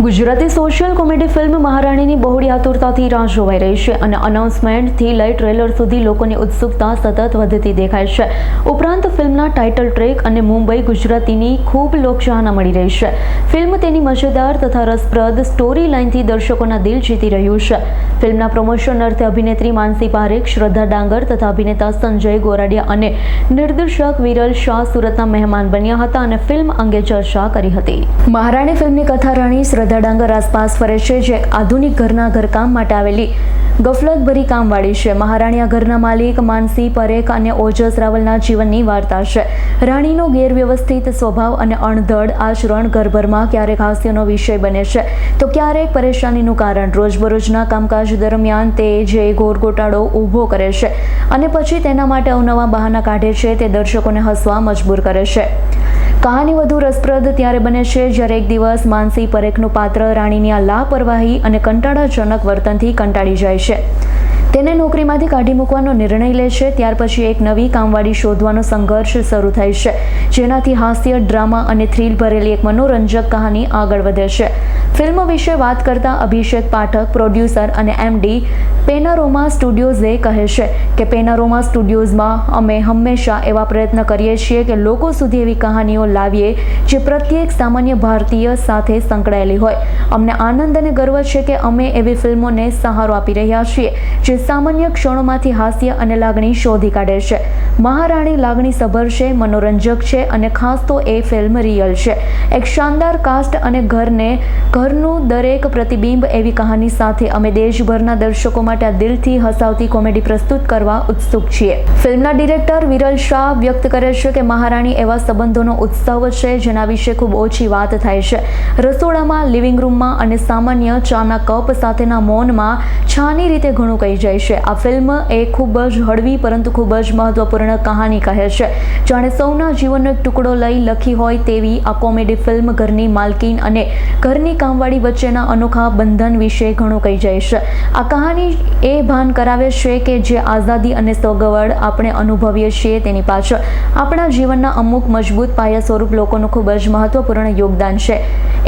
Gujarati social comedy film મહારાણીની બહોળી આતુરતાથી રાહ જોવાઈ રહી છે અને અનાઉન્સમેન્ટથી લઈ ટ્રેલર સુધી લોકોની ઉત્સુકતા સતત વધતી દેખાય છે. ઉપરાંત ફિલ્મના ટાઇટલ ટ્રેક અને મુંબઈ ગુજરાતીની ખૂબ લોકચાહના મળી રહી છે. ફિલ્મ તેની મજેદાર તથા રસપ્રદ સ્ટોરી લાઇનથી દર્શકોના દિલ જીતી રહ્યું છે. ફિલ્મના પ્રમોશન અર્થે અભિનેત્રી માનસી પારેખ, શ્રદ્ધા ડાંગર તથા અભિનેતા સંજય ગોરાડિયા અને નિર્દેશક વિરલ શાહ સુરતના મહેમાન બન્યા હતા અને ફિલ્મ અંગે ચર્ચા કરી હતી. મહારાણી ફિલ્મની કથા રાણી શ્રદ્ધા ડાંગર આસપાસ ફરે છે, જે આધુનિક ઘરના ઘરકામ માટે આવેલી ગફલતભરી કામવાળી છે. મહારાણી આ ઘરના માલિક માનસી પારેખ અને ઓજસ રાવલના જીવનની વાર્તા છે. રાણીનો ગેરવ્યવસ્થિત સ્વભાવ અને અણધડ આચરણ ઘરભરમાં ક્યારેક હાસ્યનો વિષય બને છે તો ક્યારેક પરેશાનીનું કારણ. રોજબરોજના કામકાજ દરમિયાન તે જે ઘોર ગોટાળો ઊભો કરે છે અને પછી તેના માટે અવનવા બહાના કાઢે છે, તે દર્શકોને હસવા મજબૂર કરે છે. કહાની વધુ રસપ્રદ ત્યારે બને છે જ્યારે એક દિવસ માનસી પારેખનું પાત્ર રાણીની આ લાપરવાહી અને કંટાળાજનક વર્તનથી કંટાળી જાય છે. તેને નોકરીમાંથી કાઢી મૂકવાનો નિર્ણય લે છે. ત્યાર પછી એક નવી કામવાળી શોધવાનો સંઘર્ષ શરૂ થાય છે, જેનાથી હાસ્ય, ડ્રામા અને થ્રિલ ભરેલી એક મનોરંજક કહાની આગળ વધે છે. ફિલ્મ વિશે વાત કરતા અભિષેક પાઠક, પ્રોડ્યુસર અને MD પેનારોમા સ્ટુડિયોઝે કહે છે કે પેનારોમા સ્ટુડિયોઝમાં અમે હંમેશા એવા પ્રયત્ન કરીએ છીએ કે લોકો સુધી એવી કહાનીઓ લાવીએ જે પ્રત્યેક સામાન્ય ભારતીય સાથે સંકળાયેલી હોય. અમને આનંદ અને ગર્વ છે કે અમે એવી ફિલ્મોને સહારો આપી રહ્યા છીએ જે સામાન્ય ક્ષણોમાંથી હાસ્ય અને લાગણી શોધી કાઢે છે. મહારાણી લાગણીસભર છે, મનોરંજક છે અને ખાસ તો એ ફિલ્મ રિયલ છે. એક શાનદાર કાસ્ટ અને ઘરનું દરેક પ્રતિબિંબ એવી કહાની સાથે અમે દેશભરના દર્શકો માટે આ દિલથી હસાવતી કોમેડી પ્રસ્તુત કરવા ઉત્સુક છીએ. ફિલ્મના ડિરેક્ટર વિરલ શાહ વ્યક્ત કરે છે કે મહારાણી એવા સંબંધોનો ઉત્સવ છે જેના વિશે ખૂબ ઓછી વાત થાય છે. રસોડામાં, લિવિંગ રૂમમાં અને સામાન્ય ચાના કપ સાથેના મૌનમાં છાની રીતે ઘણું કહી જાય છે. આ ફિલ્મ એ ખૂબ જ હળવી પરંતુ ખૂબ જ મહત્વપૂર્ણ કહાની કહે છે. જાણે સૌના જીવનનો એક ટુકડો લઈ લખી હોય તેવી આ કોમેડી ફિલ્મ ઘરની માલકીન અને ઘરની કામવાળી વચ્ચેના અનોખા બંધન વિશે ઘણું કહી જાય છે. આ કહાની એ ભાન કરાવે છે કે જે આઝાદી અને સગવડ આપણે અનુભવીએ છીએ તેની પાછળ આપણા જીવનના અમુક મજબૂત પાયા સ્વરૂપ લોકોનું ખૂબ જ મહત્વપૂર્ણ યોગદાન છે.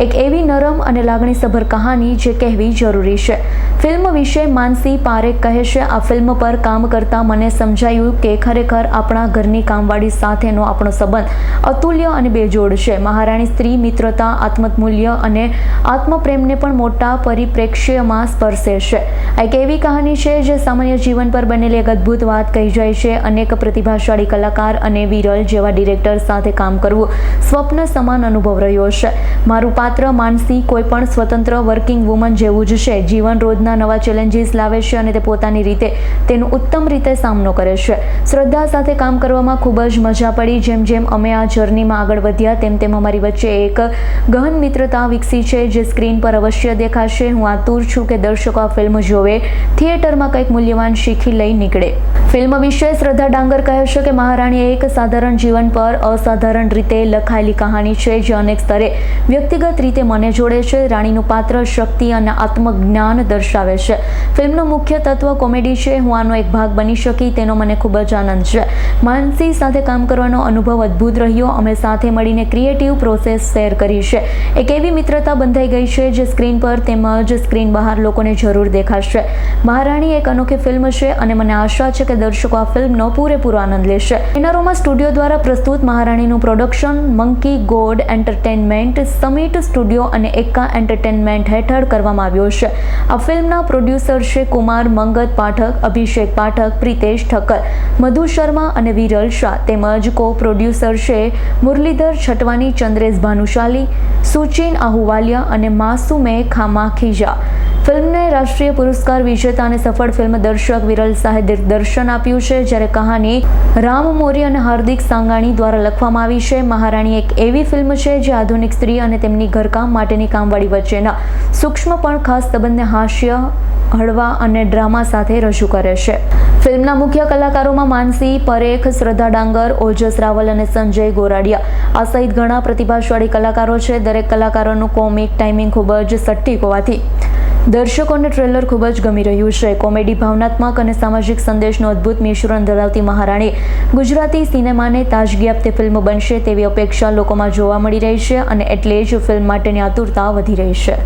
એક એવી નરમ અને લાગણીસભર કહાની જે કહેવી જરૂરી છે. ફિલ્મ વિશે માનસી પારેખ કહે છે, આ ફિલ્મ પર કામ કરતા મને સમજાયું કે ખરેખર આપણા ઘરની કામવાળી સાથેનો આપણો સંબંધ અતુલ્ય અને બેજોડ છે. મહારાણી સ્ત્રી મિત્રતા, આત્મમૂલ્ય અને આત્મપ્રેમને પણ મોટા પરિપ્રેક્ષ્યમાં સ્પર્શે છે. એક એવી કહાની છે જે સામાન્ય જીવન પર બનેલી એક અદ્ભુત વાત કહી જાય છે. અનેક પ્રતિભાશાળી કલાકાર અને વિરલ જેવા ડિરેક્ટર સાથે કામ કરવું સ્વપ્ન સમાન અનુભવ રહ્યો છે. મારું પાત્ર માનસી કોઈ પણ સ્વતંત્ર વર્કિંગ વુમન જેવું જ છે. જીવન રોજના નવા ચેલેન્જીસ લાવે છે અને તે પોતાની રીતે તેનો ઉત્તમ રીતે સામનો કરે છે. શ્રદ્ધા સાથે કામ કરવામાં ખૂબ જ મજા પડી. જેમ જેમ અમે આ જર્નીમાં આગળ વધ્યા તેમ તેમ અમારી વચ્ચે એક ગહન મિત્રતા વિકસી છે જે સ્ક્રીન પર અવશ્ય દેખાશે. હું આતુર છું કે દર્શકો આ ફિલ્મ જોવે, થિયેટરમાં કંઈક મૂલ્યવાન શીખી લઈ નીકળે. ફિલ્મ વિશે શ્રદ્ધા ડાંગર કહે છે કે મહારાણી એક સાધારણ જીવન પર અસાધારણ રીતે લખાયેલી કહાની છે જે અનેક સ્તરે વ્યક્તિગત રીતે મને જોડે છે. રાણીનું પાત્ર શક્તિ અને આત્મજ્ઞાન દર્શાવે છે. ફિલ્મનું મુખ્ય તત્વ કોમેડી છે. હું આનો એક ભાગ બની શકી તેનો મને ખૂબ જ આનંદ છે. માનસી સાથે કામ કરવાનો અનુભવ અદ્ભુત રહ્યો. અમે સાથે મળીને ક્રિએટિવ પ્રોસેસ શેર કરી છે. એક એવી મિત્રતા બંધાઈ ગઈ છે જે સ્ક્રીન પર તેમજ સ્ક્રીન બહાર લોકોને જરૂર દેખાશે. મહારાણી એક અનોખી ફિલ્મ છે અને મને આશા છે કે દર્શકો આ ફિલ્મનો પૂરેપૂરો આનંદ લેશે. પેનારોમા સ્ટુડિયો દ્વારા પ્રસ્તુત મહારાણીનું production Monkey God Entertainment, Summit Studio અને એક્કા એન્ટરટેનમેન્ટ હેઠળ કરવામાં આવ્યો છે. આ ફિલ્મના પ્રોડ્યુસર છે કુમાર મંગત પાઠક, અભિષેક પાઠક, પ્રિતેશ ઠક્કર, મધુ શર્મા અને વિરલ શાહ તેમજ કો પ્રોડ્યુસર છે મુરલીધર છટવાની, ચંદ્રેશ ભાનુશાલી, સુચિન આહુવાલિયા અને માસુમે ખામાખીજા. ફિલ્મને રાષ્ટ્રીય પુરસ્કાર વિજેતા અને સફળ ફિલ્મ દર્શક વિરલ શાહે દિગ્દર્શન આપ્યું છે, જ્યારે કહાની રામ મોરી અને હાર્દિક સાંગાણી દ્વારા લખવામાં આવી છે. મહારાણી એક એવી ફિલ્મ છે જે આધુનિક સ્ત્રી અને તેમની ઘરકામ માટેની કામવાળી વચ્ચેના સૂક્ષ્મ પણ ખાસ સંબંધને હાસ્ય, હળવા અને ડ્રામા સાથે રજૂ કરે છે. ફિલ્મના મુખ્ય કલાકારોમાં માનસી પારેખ, શ્રદ્ધા ડાંગર, ઓજસ રાવલ અને સંજય ગોરાડિયા આ સહિત ઘણા પ્રતિભાશાળી કલાકારો છે. દરેક કલાકારોનું કોમિક ટાઈમિંગ ખૂબ જ સટીક હોવાથી દર્શકોને ટ્રેલર ખૂબ જ ગમી રહ્યું છે. કોમેડી, ભાવનાત્મક અને સામાજિક સંદેશનું અદ્ભુત મિશ્રણ ધરાવતી મહારાણી ગુજરાતી સિનેમાને તાજગી આપતી ફિલ્મ બનશે. તેવી અપેક્ષા લોકોમાં જોવા મળી રહી છે અને એટલે જ ફિલ્મ માટેની આતુરતા વધી રહી છે.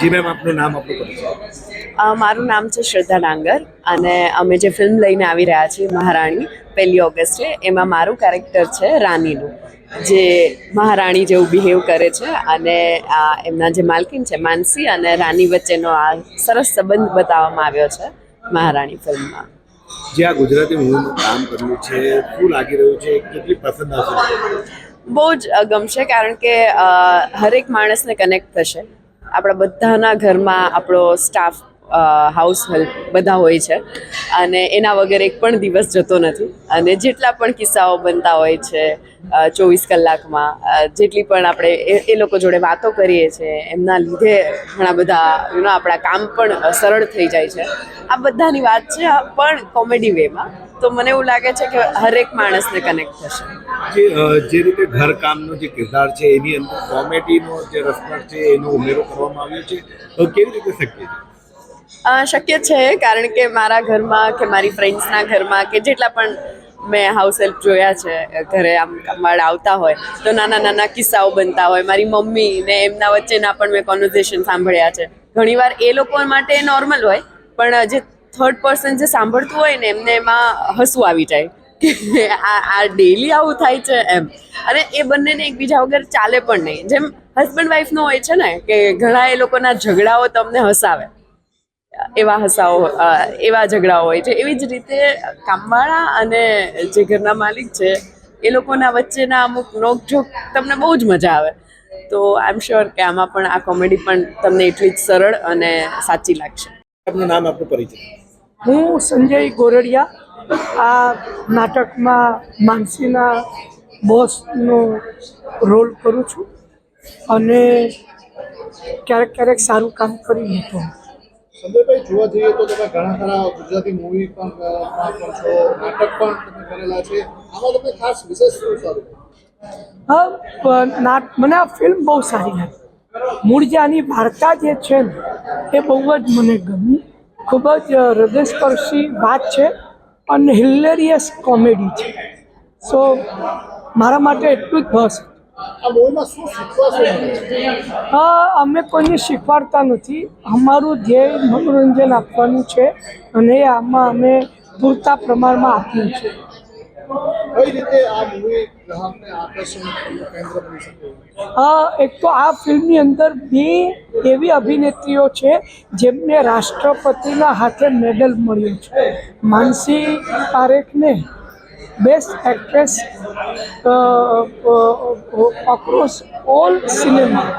જી મેમ, આપનું નામ, આપનો પરિચય. મારું નામ છે શ્રદ્ધા ડાંગર અને અમે જે ફિલ્મ લઈને આવી રહ્યા છીએ મહારાણી 1 ઓગસ્ટે, એમાં મારું કેરેક્ટર છે રાનીનું, જે મહારાણી જેવું બિહેવ કરે છે અને એમના જે માલકીન છે માનસી અને રાની વચ્ચેનો આ સરસ સંબંધ બતાવવામાં આવ્યો છે મહારાણી ફિલ્મમાં. જે આ ગુજરાતી મૂવીમાં કામ કર્યું છે, શું લાગી રહ્યું છે, કેટલી પસંદ હશે? બહુ જ ગમશે, કારણ કે હરેક માણસને કનેક્ટ થશે. આપણા બધાના ઘરમાં આપણો સ્ટાફ, હાઉસ હેલ્પ બધા હોય છે અને એના વગર એક પણ દિવસ જતો નથી. અને જેટલા પણ કિસ્સાઓ બનતા હોય છે 24 કલાકમાં, જેટલી પણ આપણે એ લોકો જોડે વાતો કરીએ છીએ, એમના લીધે ઘણા બધા આપણા કામ પણ સરળ થઈ જાય છે. આ બધાની વાત છે, પણ કોમેડી વેમાં. તો મને એવું લાગે છે કે હરેક માણસને કનેક્ટ થશે. જે રીતે ઘરકામનો જે કિરદાર છે એની અંદર કોમેડીનો જે રસપાટ છે એનો ઉમેરો કરવામાં આવ્યો છે, તો કેવી રીતે શક્ય છે? શક્ય છે, કારણ કે મારા ઘરમાં કે મારી ફ્રેન્ડ્સના ઘરમાં કે જેટલા પણ મેં હાઉસ હેલ્પ જોયા છે, ઘરે આમ કામવાળા આવતા હોય તો નાના નાના કિસ્સાઓ બનતા હોય. મારી મમ્મી ને એમના વચ્ચેના પણ મેં કોન્વર્ઝેશન સાંભળ્યા છે. ઘણીવાર એ લોકો માટે નોર્મલ હોય, પણ જે થર્ડ પર્સન જે સાંભળતું હોય ને એમને એમાં હસવું આવી જાય કે આ ડેલી આવું થાય છે એમ. અને એ બંનેને એકબીજા વગર ચાલે પણ નહીં. જેમ હસબન્ડ વાઈફનો હોય છે ને કે ઘણા એ લોકોના ઝઘડાઓ તમને હસાવે, એવા ઝઘડાઓ હોય છે. એવી જ રીતે કામવાળા અને જે ઘરના માલિક છે એ લોકોના વચ્ચેના અમુક નોકઝોક તમને બહુ જ મજા આવે. તો આઈ એમ શ્યોર કે આમાં પણ આ કોમેડી પણ તમને એટલી જ સરળ અને સાચી લાગશે. આપનું નામ, આપનો પરિચય. હું સંજય ગોરડિયા આ નાટકમાં માનસીના બોસનો રોલ કરું છું અને ક્યારેક ક્યારેક સારું કામ કરી લીધું. સંજયભાઈ, જોવા જઈએ તો તમે ઘણા ખરા ગુજરાતી મૂવી પણ છો, નાટક પણ તમે કરેલા છે. આમાં તમને ખાસ વિશેષ શું સારું? મને આ ફિલ્મ બહુ સારી લાગી. મૂળ જે આની વાર્તા જે છે ને એ બહુ જ મને ગમી. ખૂબ જ હૃદયસ્પર્શી વાત છે અને હિલેરિયસ કોમેડી છે. સો મારા માટે એટલું જ બસ. આ મૂવીમાં શું શીખવા છે? અમે કોઈને શીખવાડતા નથી. અમારું ધ્યેય મનોરંજન આપવાનું છે અને આમાં અમે પૂરતા પ્રમાણમાં આપ્યું છે. કઈ રીતે આ મૂવી ગ્રાહકને આકર્ષણનું કેન્દ્ર બની શકે? એક તો આ ફિલ્મની અંદર 2 એવી અભિનેત્રીઓ છે જેમને રાષ્ટ્રપતિના હાથે મેડલ મળ્યો છે. માનસી પારેખને best actress across all cinema,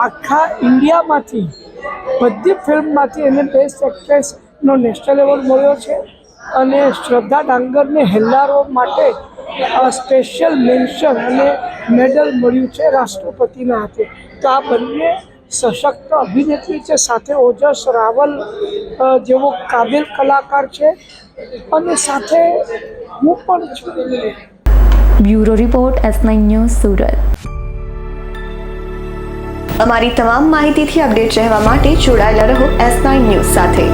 આખા ઇન્ડિયામાંથી બધી ફિલ્મમાંથી એને બેસ્ટ એક્ટ્રેસનો નેશનલ એવોર્ડ મળ્યો છે. અને શ્રદ્ધા ડાંગરને હેલ્લારો માટે સ્પેશિયલ મેન્શન અને મેડલ મળ્યું છે રાષ્ટ્રપતિના હાથે. તો આ બંને સશક્ત અભિનેત્રી છે, સાથે ઓજસ રાવલ જેવો કાબિલ કલાકાર છે અને સાથે હું પણ છું. Bureau report S9 news, Surat. અમારી તમામ માહિતીથી અપડેટ રહેવા માટે જોડાયેલા રહો S9 ન્યૂઝ સાથે.